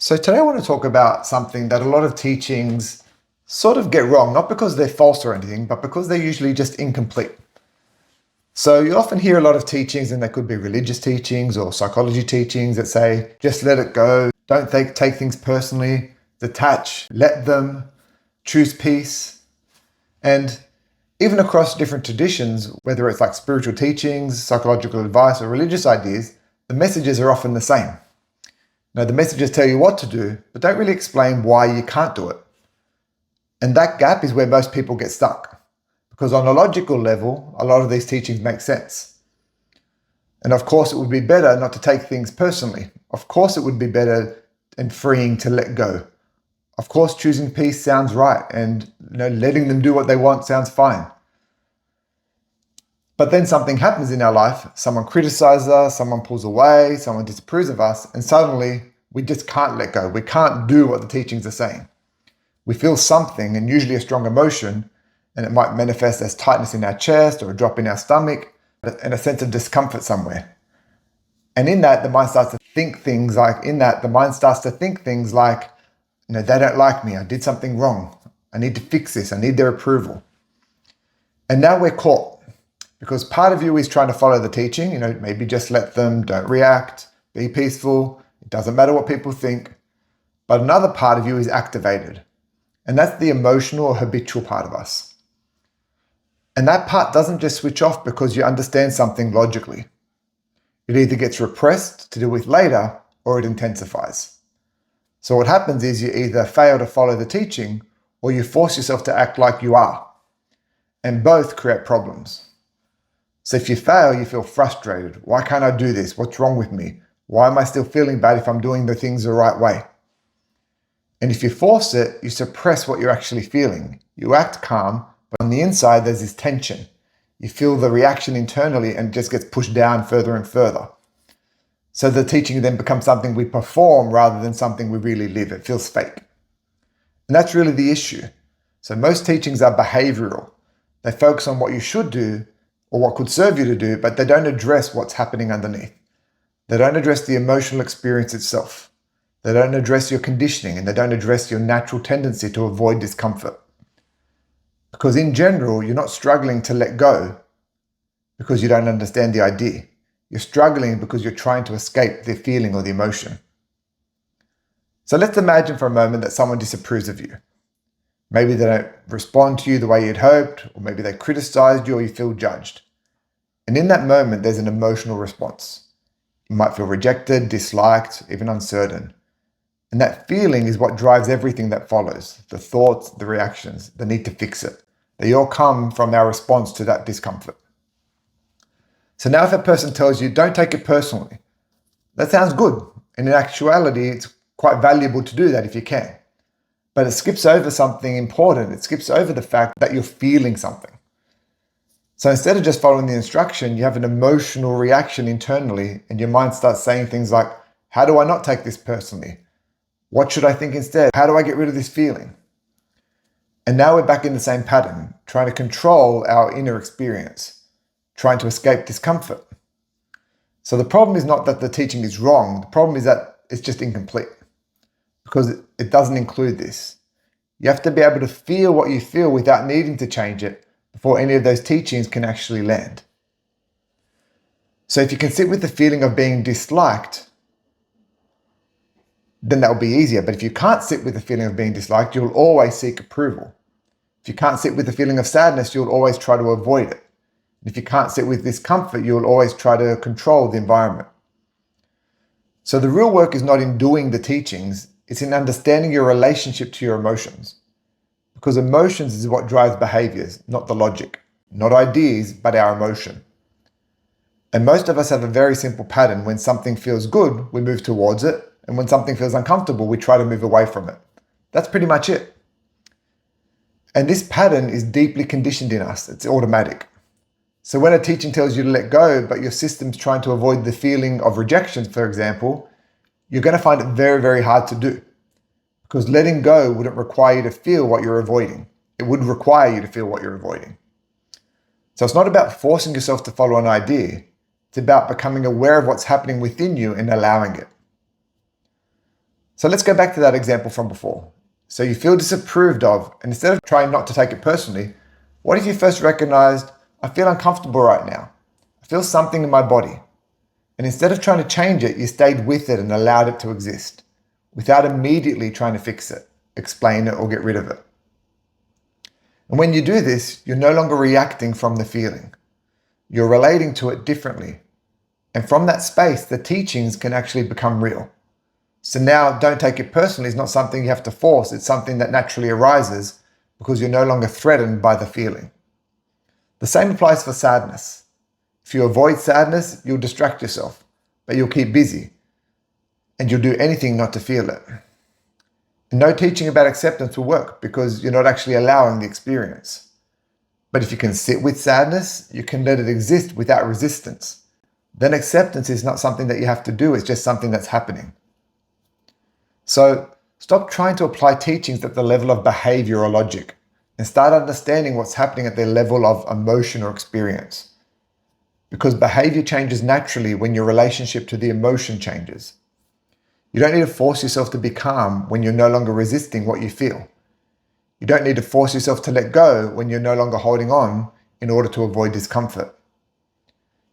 So today I want to talk about something that a lot of teachings sort of get wrong, not because they're false or anything, but because they're usually just incomplete. So you often hear a lot of teachings, and they could be religious teachings or psychology teachings that say, just let it go, don't take things personally, detach, let them, choose peace. And even across different traditions, whether it's like spiritual teachings, psychological advice, or religious ideas, the messages are often the same. Now, the messages tell you what to do, but don't really explain why you can't do it. And that gap is where most people get stuck. Because on a logical level, a lot of these teachings make sense. And of course, it would be better not to take things personally. Of course, it would be better and freeing to let go. Of course, choosing peace sounds right, and letting them do what they want sounds fine. But then something happens in our life, someone criticizes us, someone pulls away, someone disapproves of us, and suddenly we just can't let go. We can't do what the teachings are saying. We feel something, and usually a strong emotion, and it might manifest as tightness in our chest or a drop in our stomach and a sense of discomfort somewhere. And in that, the mind starts to think things like, they don't like me, I did something wrong, I need to fix this, I need their approval. And now we're caught. Because part of you is trying to follow the teaching, maybe just let them, don't react, be peaceful, it doesn't matter what people think. But another part of you is activated. And that's the emotional or habitual part of us. And that part doesn't just switch off because you understand something logically. It either gets repressed to deal with later, or it intensifies. So what happens is you either fail to follow the teaching, or you force yourself to act like you are. And both create problems. So if you fail, you feel frustrated. Why can't I do this? What's wrong with me? Why am I still feeling bad if I'm doing the things the right way? And if you force it, you suppress what you're actually feeling. You act calm, but on the inside, there's this tension. You feel the reaction internally, and it just gets pushed down further and further. So the teaching then becomes something we perform rather than something we really live. It feels fake. And that's really the issue. So most teachings are behavioral. They focus on what you should do, or what could serve you to do, but they don't address what's happening underneath. They don't address the emotional experience itself. They don't address your conditioning, and they don't address your natural tendency to avoid discomfort. Because in general, you're not struggling to let go because you don't understand the idea. You're struggling because you're trying to escape the feeling or the emotion. So let's imagine for a moment that someone disapproves of you. Maybe they don't respond to you the way you'd hoped, or maybe they criticized you, or you feel judged. And in that moment, there's an emotional response. You might feel rejected, disliked, even uncertain. And that feeling is what drives everything that follows. The thoughts, the reactions, the need to fix it. They all come from our response to that discomfort. So now if a person tells you, don't take it personally, that sounds good. And in actuality, it's quite valuable to do that if you can. But it skips over something important. It skips over the fact that you're feeling something. So instead of just following the instruction, you have an emotional reaction internally, and your mind starts saying things like, how do I not take this personally? What should I think instead? How do I get rid of this feeling? And now we're back in the same pattern, trying to control our inner experience, trying to escape discomfort. So the problem is not that the teaching is wrong. The problem is that it's just incomplete. Because it doesn't include this. You have to be able to feel what you feel without needing to change it before any of those teachings can actually land. So if you can sit with the feeling of being disliked, then that will be easier. But if you can't sit with the feeling of being disliked, you'll always seek approval. If you can't sit with the feeling of sadness, you'll always try to avoid it. If you can't sit with discomfort, you'll always try to control the environment. So the real work is not in doing the teachings, it's in understanding your relationship to your emotions. Because emotions is what drives behaviors, not the logic. Not ideas, but our emotion. And most of us have a very simple pattern. When something feels good, we move towards it. And when something feels uncomfortable, we try to move away from it. That's pretty much it. And this pattern is deeply conditioned in us. It's automatic. So when a teaching tells you to let go, but your system's trying to avoid the feeling of rejection, for example, you're going to find it very, very hard to do. Because letting go wouldn't require you to feel what you're avoiding. It would require you to feel what you're avoiding. So it's not about forcing yourself to follow an idea. It's about becoming aware of what's happening within you and allowing it. So let's go back to that example from before. So you feel disapproved of, and instead of trying not to take it personally, what if you first recognized, I feel uncomfortable right now. I feel something in my body. And instead of trying to change it, you stayed with it and allowed it to exist, without immediately trying to fix it, explain it, or get rid of it. And when you do this, you're no longer reacting from the feeling. You're relating to it differently. And from that space, the teachings can actually become real. So now, don't take it personally is not something you have to force. It's something that naturally arises because you're no longer threatened by the feeling. The same applies for sadness. If you avoid sadness, you'll distract yourself, but you'll keep busy, and you'll do anything not to feel it. And no teaching about acceptance will work because you're not actually allowing the experience. But if you can sit with sadness, you can let it exist without resistance. Then acceptance is not something that you have to do, it's just something that's happening. So stop trying to apply teachings at the level of behavior or logic and start understanding what's happening at the level of emotion or experience. Because behavior changes naturally when your relationship to the emotion changes. You don't need to force yourself to be calm when you're no longer resisting what you feel. You don't need to force yourself to let go when you're no longer holding on in order to avoid discomfort.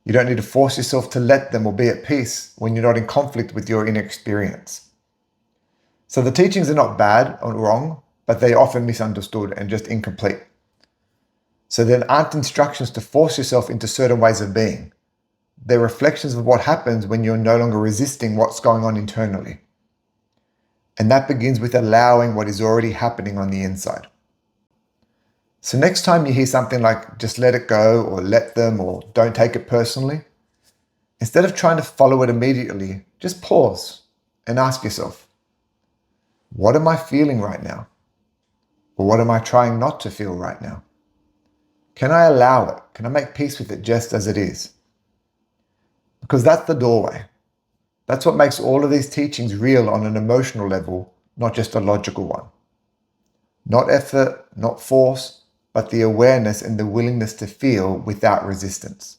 You don't need to force yourself to let them or be at peace when you're not in conflict with your inner experience. So the teachings are not bad or wrong, but they're often misunderstood and just incomplete. So there aren't instructions to force yourself into certain ways of being. They're reflections of what happens when you're no longer resisting what's going on internally. And that begins with allowing what is already happening on the inside. So next time you hear something like just let it go or let them or don't take it personally, instead of trying to follow it immediately, just pause and ask yourself, what am I feeling right now? Or what am I trying not to feel right now? Can I allow it? Can I make peace with it just as it is? Because that's the doorway. That's what makes all of these teachings real on an emotional level, not just a logical one. Not effort, not force, but the awareness and the willingness to feel without resistance.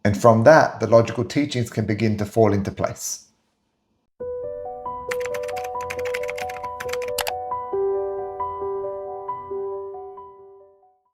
And from that, the logical teachings can begin to fall into place.